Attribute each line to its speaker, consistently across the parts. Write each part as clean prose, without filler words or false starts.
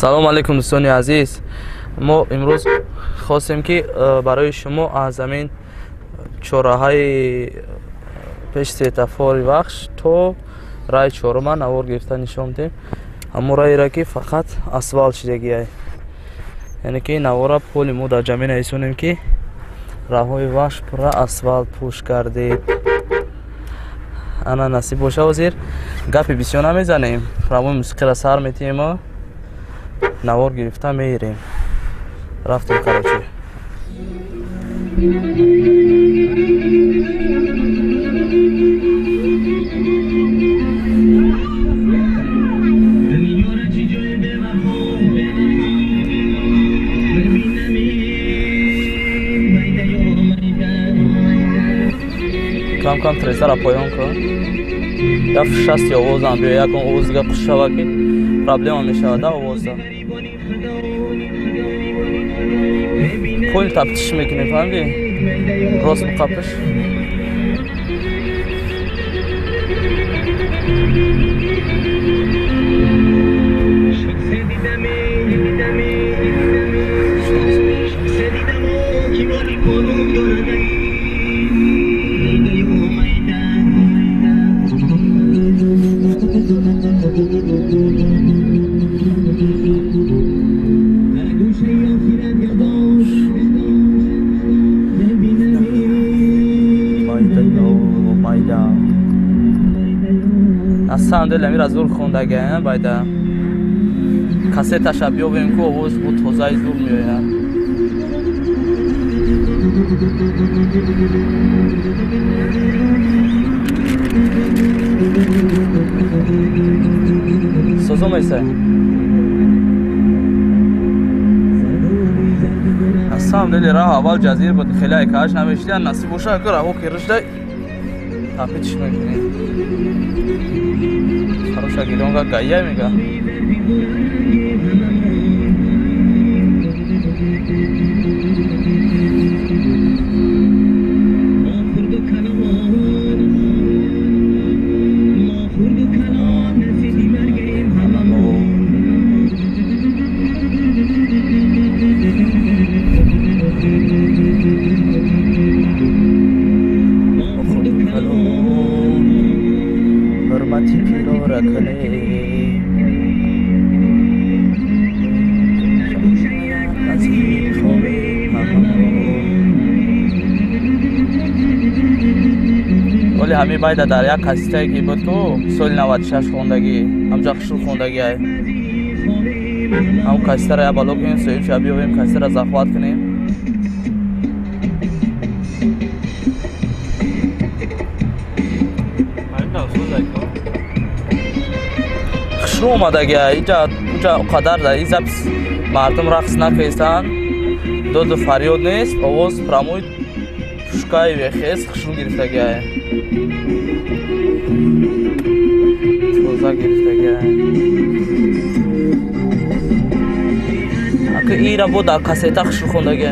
Speaker 1: салом алейкум дӯстони азиз. мо имрӯз хостем ки барои шумо аз замин чораҳаи пеши светофори бахш то раи чорuma навор гирифта нишон дем. ҳамон раира ки фақат асфалт шидагиай, яъне ки навора поли мо дар ҷамина исонем ки раҳои вахш пурра асфалт пӯш кардед. ана насиб боша ҳозир гапи бисёр намезанем, рамои мусиқиро сар метиҳему, навор гирифта меирем. рафтем карочи. کم کم تریسر را پایان کن یا شستی آواز هم بیا یکم آواز دیگه پشت شود که پرابلم می شود آواز دا کل تفتیش میکنی فهمیدی؟ راست مقابلش اصلا امیر از دور خوندگی هم باید کاسه شبیه بیم که آواز بود توزای دور میآید. سوزو میشه اصلا دلی راه اول جزیر بود خیلی کاش نمیشتن نصیب باشه که راهو کیرشته تاپیتش میکنی хорошая гидонга гая мега ولی همین باید در یک کاسته که بود که سال 96 خوندگی همجا خشور خوندگی های هم کاسته را یا بالا کنیم سویم شبیه بیم کاسته را زخوات کنیم خشور اومدگی های اینجا قدر در این زبس مردم رقص نکیستن دو فریاد نیست آواز پراموی پشکای ویخیست خشور گرفتگی های توزا گرفتگی اگه ای را بود در کاسیتا خشور خوندگی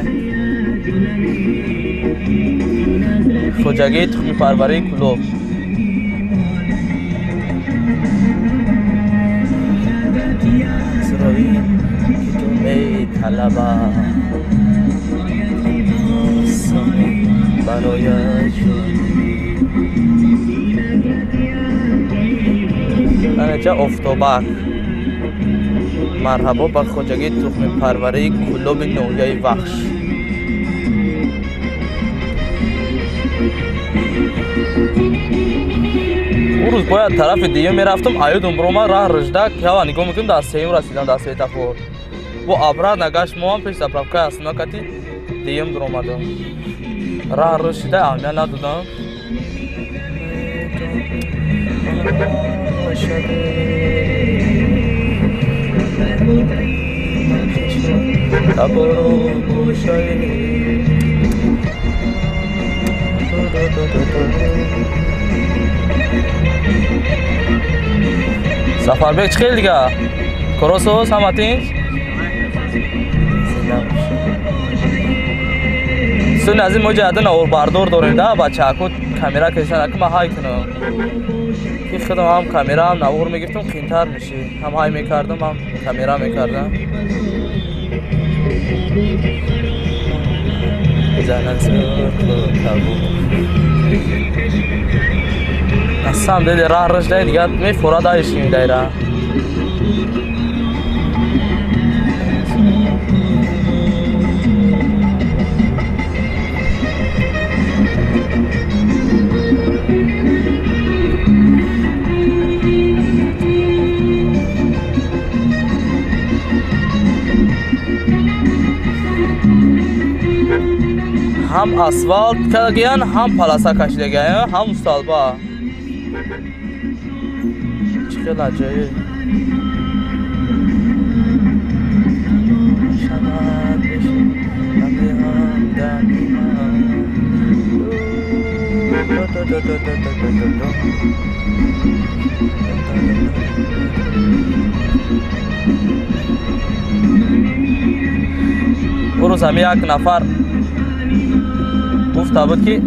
Speaker 1: خوجگی تخمی پروری کلوب سروی که تو می طلبا برایش نجا افتوبک مرحبا با خوجگی تخم پروری کلوب نویای وخش اون روز باید طرف دیگه میرفتم ایودم بروما راه رجدک یا نگاه میکنم در سیم رسیدم در سویتافور بو ابرا نگاش موام پیش заправка اسنا کتی دیگه در اومدم راه رسیده اهمیت ندادم Safarбек чиқил дига коросо саматин сун азин мо ҷаҳатан авор бардор дорем да бачаҳако камера кашан акма ҳай кунам که خودم هم کامرا هم نوار میگرفتم قیمتر میشه هم های میکردم هم کامرا میکردم اصلا دیگه راه رشته دیگه میفورا دایشیم دایره هم اسفالت کردگیان هم پلاسا کشیدگیان هم استالبا چقدر عجایب اون روز هم یک نفر گفته بود که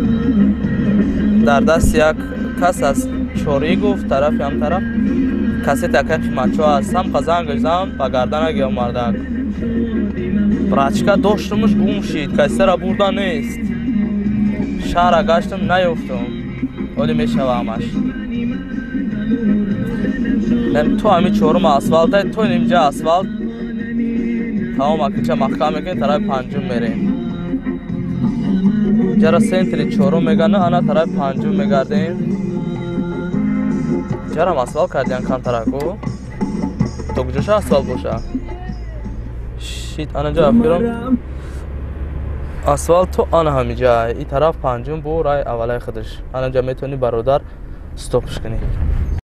Speaker 1: در دست یک کس از چوری گفت طرف هم طرف کسی تکه قیمتچو هست هم قزنگش زم با گردن گیم مردک برچکه داشتمش گم شید کسی را بردن نیست شهر گشتم نیفتم ولی میشوامش تو همین چورم اسفالت های تو اینجا اسفالت تمام اکیچه محکم میکنی طرف پنجم میریم جرا سنتری چورم میگن انا طرف پنجم میگردیم جرا اسفالت کردیم کم طرفو تو کجاش اسفالت باشه شیت انا جا افکرم اسفالت تو آن همی جای این طرف پنجم بو رای اولای خودش انا جا میتونی برادر ستوپش کنی